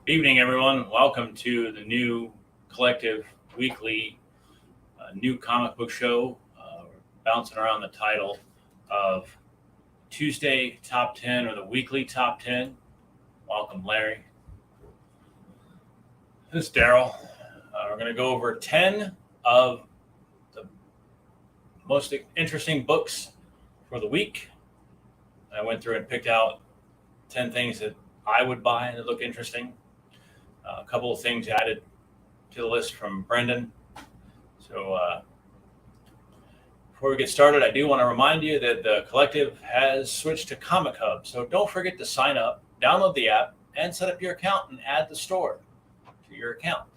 Evening, everyone. Welcome to the new collective weekly new comic book show. Bouncing around the title of Tuesday Top 10 or the Weekly Top 10. Welcome, Larry. This is Darrell. We're going to go over 10 of the most interesting books for the week. I went through and picked out 10 things that I would buy that look interesting. A couple of things added to the list from Brendan. So before we get started, I do want to remind you that the collective has switched to Comic Hub. So don't forget to sign up, download the app, and set up your account and add the store to your account.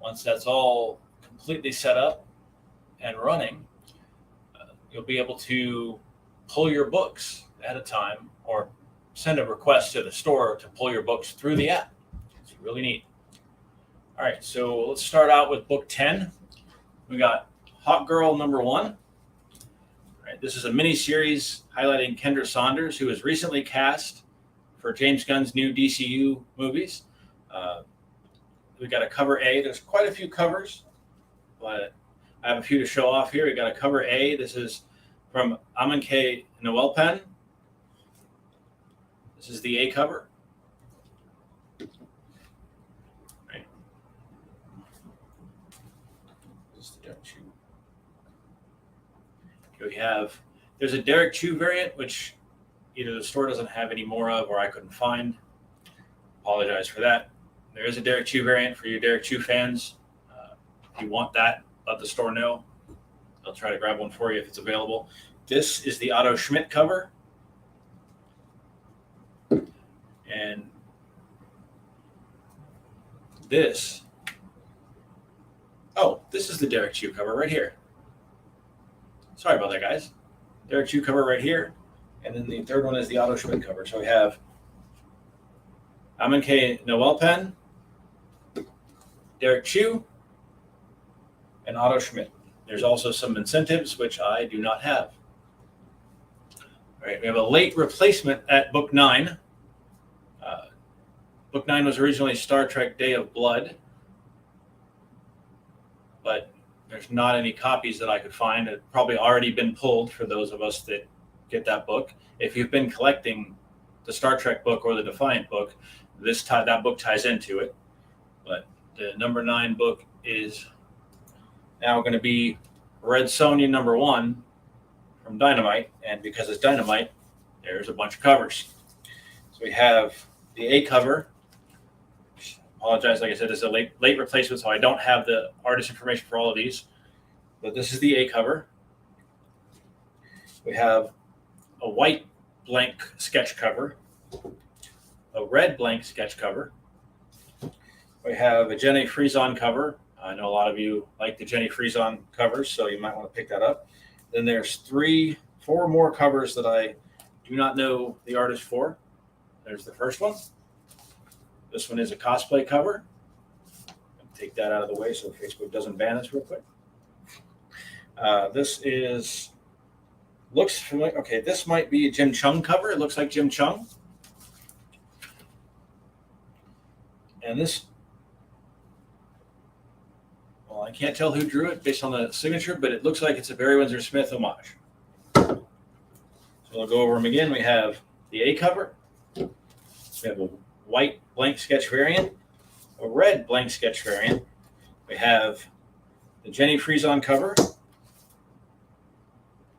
Once that's all completely set up and running, you'll be able to pull your books at a time or send a request to the store to pull your books through the app. It's really neat. All right, so let's start out with book 10. We got Hot Girl number 1. All right, this is a mini-series highlighting Kendra Saunders, who was recently cast for James Gunn's new DCU movies. We got a cover A. There's quite a few covers, but I have a few to show off here. We got a cover A. This is from Amanke Noelpen. This is the A cover. Right. This is the Derek Chew. Here we have, there's a Derek Chew variant, which either the store doesn't have any more of or I couldn't find. Apologize for that. There is a Derek Chew variant for you Derek Chew fans. If you want that, let the store know. I'll try to grab one for you if it's available. This is the Otto Schmidt cover. And this is the Derek Chew cover right here. Sorry about that, guys. Derek Chew cover right here. And then the third one is the Otto Schmidt cover. So we have Amanke Noelpen, Derek Chew, and Otto Schmidt. There's also some incentives, which I do not have. All right, we have a late replacement at book 9. Book 9 was originally Star Trek Day of Blood, but there's not any copies that I could find. It's probably already been pulled for those of us that get that book. If you've been collecting the Star Trek book or the Defiant book, that book ties into it. But the number 9 book is now going to be Red Sonja number 1 from Dynamite, and because it's Dynamite, there's a bunch of covers. So we have the A cover. Apologize, like I said, this is a late replacement, so I don't have the artist information for all of these. But this is the A cover. We have a white blank sketch cover, a red blank sketch cover. We have a Jenny Frieson cover. I know a lot of you like the Jenny Frieson covers, so you might want to pick that up. Then there's 4 more covers that I do not know the artist for. There's the first one. This one is a cosplay cover. Take that out of the way so Facebook doesn't ban us real quick. This looks familiar. Okay, this might be a Jim Chung cover. It looks like Jim Chung. And this, well, I can't tell who drew it based on the signature, but it looks like it's a Barry Windsor Smith homage. So we'll go over them again. We have the A cover. We have a white blank sketch variant, a red blank sketch variant. We have the Jenny Frieson cover, the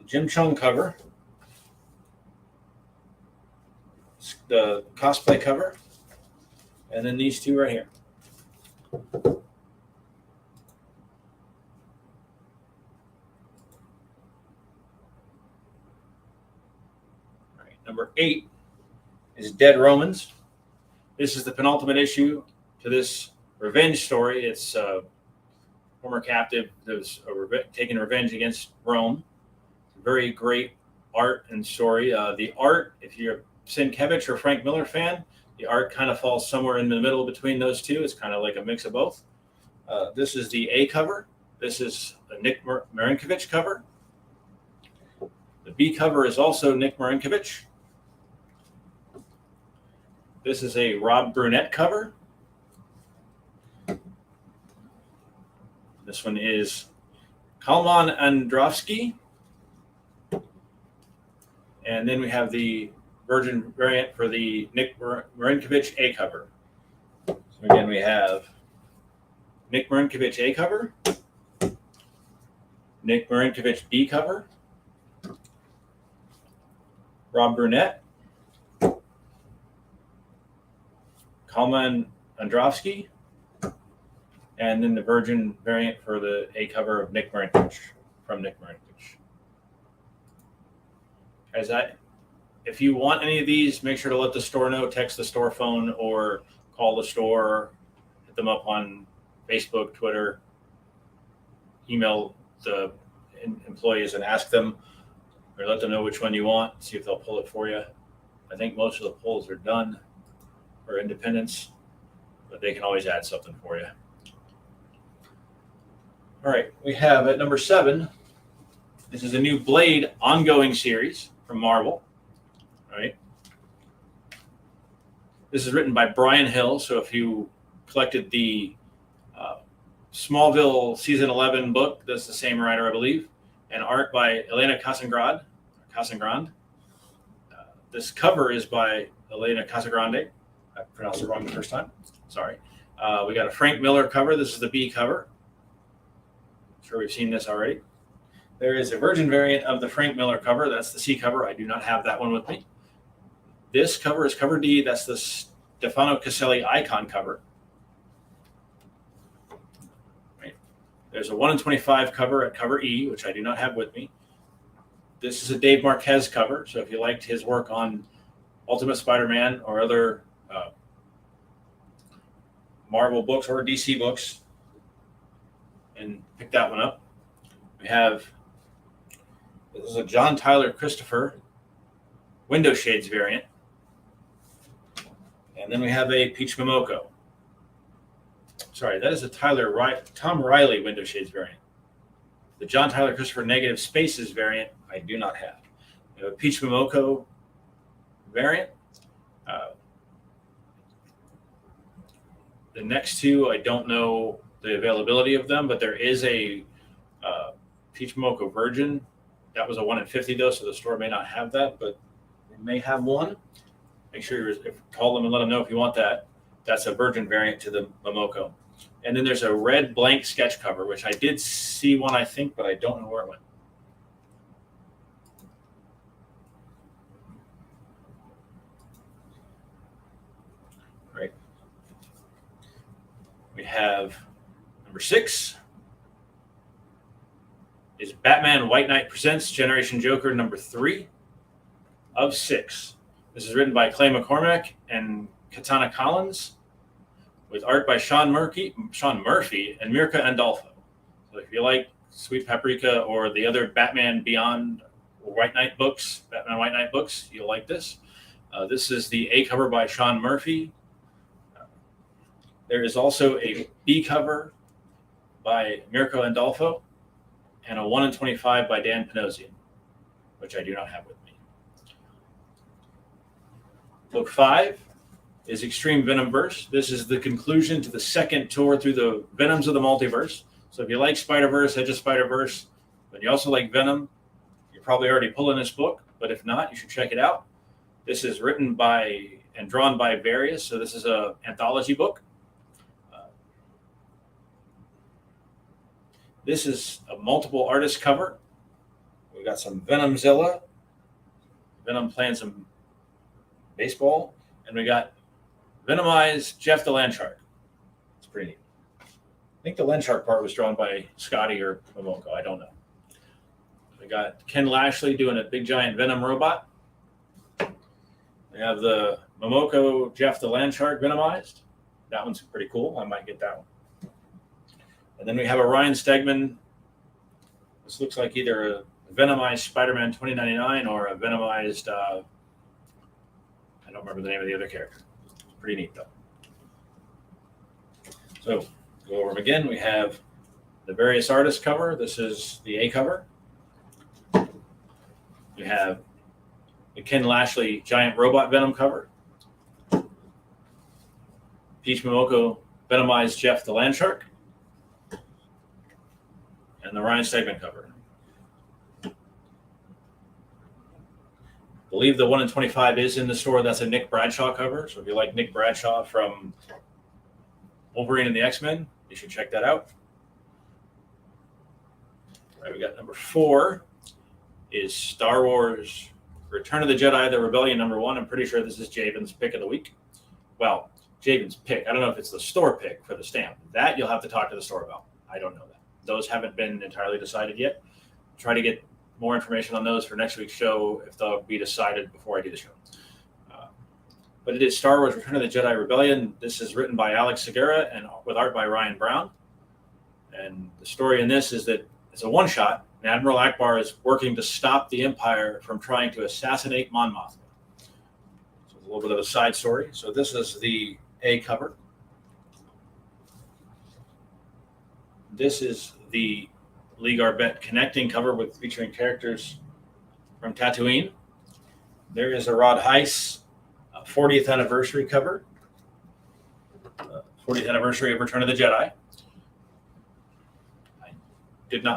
Jim Chung cover, the cosplay cover, and then these 2 right here. All right, number 8 is Dead Romans. This is the penultimate issue to this revenge story. It's a former captive that was taking revenge against Rome. Very great art and story. The art, if you're a Sienkiewicz or Frank Miller fan, the art kind of falls somewhere in the middle between those two. It's kind of like a mix of both. This is the A cover. This is a Nick Marinkovich cover. The B cover is also Nick Marinkovich. This is a Rob Brunette cover. This one is Kalman Androvsky. And then we have the Virgin variant for the Nick Marinkovic A cover. So again, we have Nick Marinkovic A cover, Nick Marinkovic B cover, Rob Burnett, Kalman Androvsky, and then the Virgin variant for the A cover of Nick Marinkovic from Nick Marinkovic. If you want any of these, make sure to let the store know, text the store phone, or call the store, hit them up on Facebook, Twitter, email the employees and ask them, or let them know which one you want, see if they'll pull it for you. I think most of the pulls are done for independents, but they can always add something for you. All right, we have at number 7, this is a new Blade ongoing series from Marvel. All right. This is written by Brian Hill. So if you collected the Smallville season 11 book, that's the same writer, I believe, and art by Elena Casagrande. This cover is by Elena Casagrande. I pronounced it wrong the first time. Sorry. We got a Frank Miller cover. This is the B cover. I'm sure we've seen this already. There is a Virgin variant of the Frank Miller cover. That's the C cover. I do not have that one with me. This cover is cover D. That's the Stefano Caselli icon cover. Right. There's a 1 in 25 cover at cover E, which I do not have with me. This is a Dave Marquez cover. So if you liked his work on Ultimate Spider-Man or other Marvel books or DC books, and pick that one up. We have, this is a John Tyler Christopher window shades variant. And then we have a Peach Momoko. Sorry, that is a Tom Riley window shades variant. The John Tyler Christopher negative spaces variant, I do not have. We have a Peach Momoko variant. The next two, I don't know the availability of them, but there is a Peach Momoko Virgin. That was a 1 in 50 though, so the store may not have that, but they may have one. Make sure you call them and let them know if you want that. That's a Virgin variant to the Momoko. And then there's a red blank sketch cover, which I did see one, I think, but I don't know where it went. Right. We have number 6 is Batman White Knight Presents Generation Joker number 3 of 6. This is written by Clay McCormack and Katana Collins, with art by Sean Murphy and Mirka Andolfo. So if you like Sweet Paprika or the other Batman Beyond White Knight books, Batman White Knight books, you'll like this. This is the A cover by Sean Murphy. There is also a B cover by Mirko Andolfo and a 1 in 25 by Dan Panosian, which I do not have with me. Book 5 is Extreme Venomverse. This is the conclusion to the second tour through the Venoms of the Multiverse. So if you like Spider-Verse, Edge of Spider-Verse, but you also like Venom, you're probably already pulling this book, but if not, you should check it out. This is written by and drawn by Various, so this is an anthology book. This is a multiple artist cover. We got some Venomzilla, Venom playing some baseball, and we got Venomized Jeff the Landshark. It's pretty neat. I think the Landshark part was drawn by Scotty or Momoko. I don't know. We got Ken Lashley doing a big giant Venom robot. We have the Momoko Jeff the Landshark Venomized. That one's pretty cool. I might get that one. And then we have a Ryan Stegman. This looks like either a Venomized Spider-Man 2099 or a Venomized, I don't remember the name of the other character. Pretty neat, though. So, go over them again. We have the Various Artists cover. This is the A cover. We have the Ken Lashley Giant Robot Venom cover. Peach Momoko Venomized Jeff the Landshark. and the Ryan Stegman cover. I believe the 1 in 25 is in the store. That's a Nick Bradshaw cover. So if you like Nick Bradshaw from Wolverine and the X-Men, you should check that out. All right, we got number 4 is Star Wars Return of the Jedi, The Rebellion #1. I'm pretty sure this is Javen's pick of the week. Well, Javen's pick. I don't know if it's the store pick for the stamp. That you'll have to talk to the store about. I don't know that. Those haven't been entirely decided yet. Try to get more information on those for next week's show if they'll be decided before I do the show. But it is Star Wars Return of the Jedi Rebellion. This is written by Alex Segura and with art by Ryan Brown. And the story in this is that it's a one-shot, and Admiral Akbar is working to stop the Empire from trying to assassinate Mon Mothma. So it's a little bit of a side story. So this is the A cover. This is the Lee Garbett connecting cover with featuring characters from Tatooine. There is a Rod Heiss 40th anniversary cover. 40th anniversary of Return of the Jedi.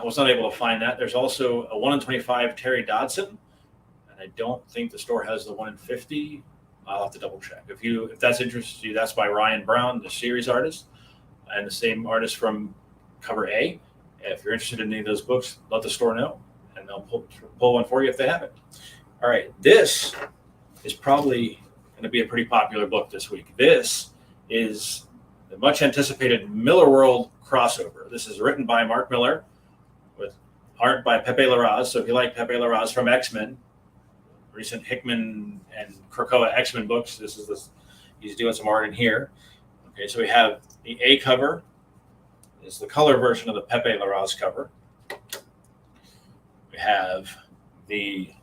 Was not able to find that. There's also a 1 in 25 Terry Dodson, and I don't think the store has the 1 in 50. I'll have to double check. If that's interested you, that's by Ryan Brown, the series artist, and the same artist from cover A. If you're interested in any of those books, let the store know, and they'll pull one for you if they have it. All right, this is probably going to be a pretty popular book this week. This is the much anticipated Miller World crossover. This is written by Mark Miller with art by Pepe Larraz. So if you like Pepe Larraz from X-Men, recent Hickman and Krakoa X-Men books, he's doing some art in here. Okay, so we have the A cover. It's the color version of the Pepe Larraz cover. We have it's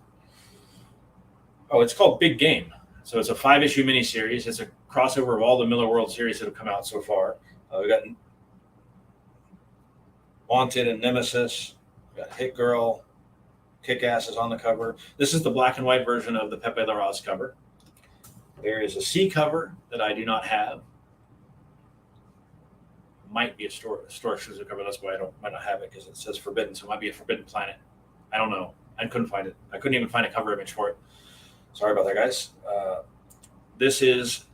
called Big Game. So it's a 5-issue miniseries. It's a crossover of all the Miller World series that have come out so far. We got Wanted and Nemesis. We got Hit Girl. Kick-Ass is on the cover. This is the black and white version of the Pepe Larraz cover. There is a C cover that I do not have. Might be a store exclusive cover. That's why I might not have it, because it says Forbidden, so it might be a Forbidden Planet. I don't know. I couldn't find it. I couldn't even find a cover image for it. Sorry about that, guys. This is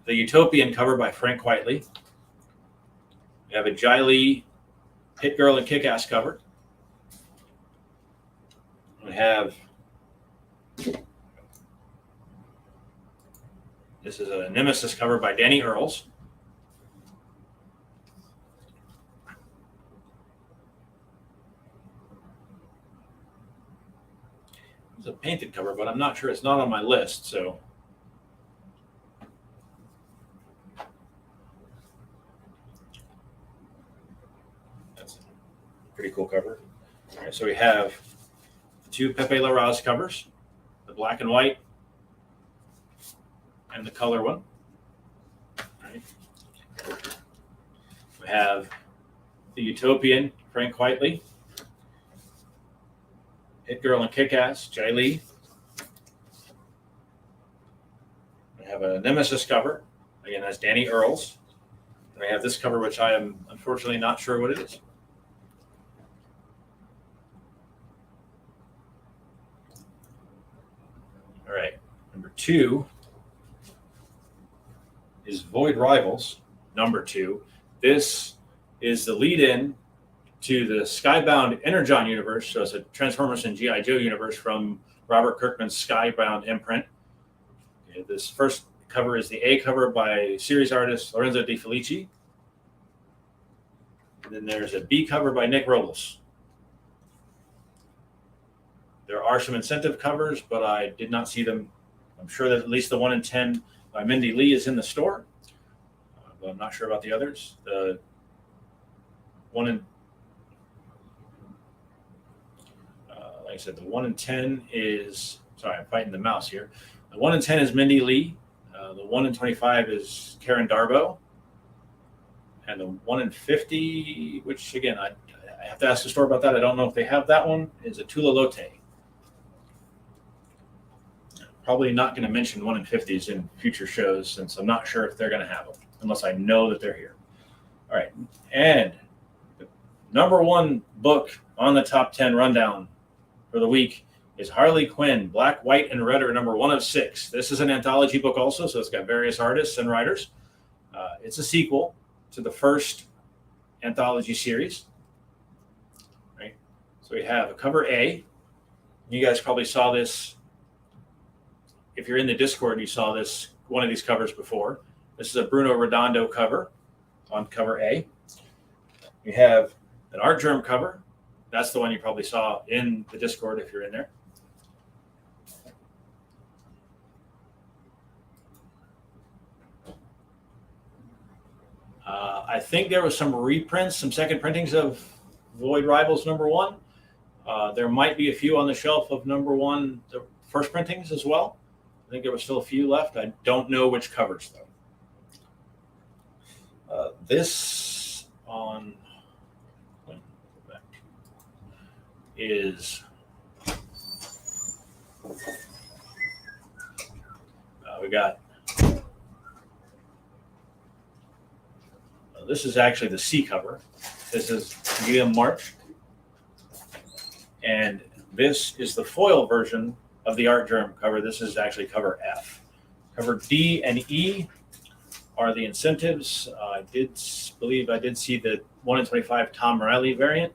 the Utopian cover by Frank Whiteley. We have a Jai Lee Hit Girl and Kick-Ass cover. We have this is a Nemesis cover by Danny Earls. It's a painted cover, but I'm not sure. It's not on my list, so. That's a pretty cool cover. All right, so we have the 2 Pepe Larraz covers, the black and white and the color one. All right. We have the Utopian, Frank Whiteley. Hit Girl and Kick-Ass, Jai Lee. We have a Nemesis cover. Again, that's Danny Earls. And we have this cover, which I am unfortunately not sure what it is. All right. Number 2 is Void Rivals, number 2. This is the lead-in to the Skybound Energon universe. So it's a Transformers and G.I. Joe universe from Robert Kirkman's Skybound imprint. Okay, this first cover is the A cover by series artist Lorenzo De Felici. And then there's a B cover by Nick Robles. There are some incentive covers, but I did not see them. I'm sure that at least the 1 in 10 by Mindy Lee is in the store, but I'm not sure about the others. The 1 in like I said, the 1 in 10 is, sorry, I'm fighting the mouse here. The 1 in 10 is Mindy Lee. The 1 in 25 is Karen Darbo. And the 1 in 50, which again, I have to ask the store about that. I don't know if they have that one, is a Tula Lote. Probably not going to mention 1 in 50s in future shows, since I'm not sure if they're going to have them, unless I know that they're here. All right. And Number one book on the top 10 rundown for the week is Harley Quinn, Black, White, and Red, number 1 of 6. This is an anthology book also, so it's got various artists and writers. It's a sequel to the first anthology series. Right? So we have a cover A. You guys probably saw this. If you're in the Discord, you saw this, one of these covers before. This is a Bruno Redondo cover on cover A. We have an Art Germ cover. That's the one you probably saw in the Discord if you're in there. I think there was some reprints, some second printings of Void Rivals number 1. There might be a few on the shelf of number 1, the first printings as well. I think there was still a few left. I don't know which covers, though. This on is we got this is actually the C cover. This is William March, and this is the foil version of the Art Germ cover. This is actually cover F. Cover D and E are the incentives. I did see the 1 in 25 Tom Riley variant.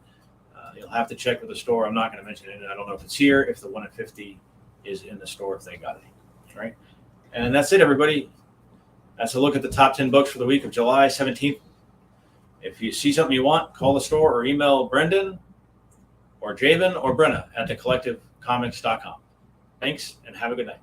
You'll have to check with the store. I'm not going to mention it. I don't know if it's here, if the 1 in 50 is in the store, if they got it. All right. And that's it, everybody. That's a look at the top 10 books for the week of July 17th. If you see something you want, call the store or email Brendan or Javen or Brenna at thecollectivecomics.com. Thanks, and have a good night.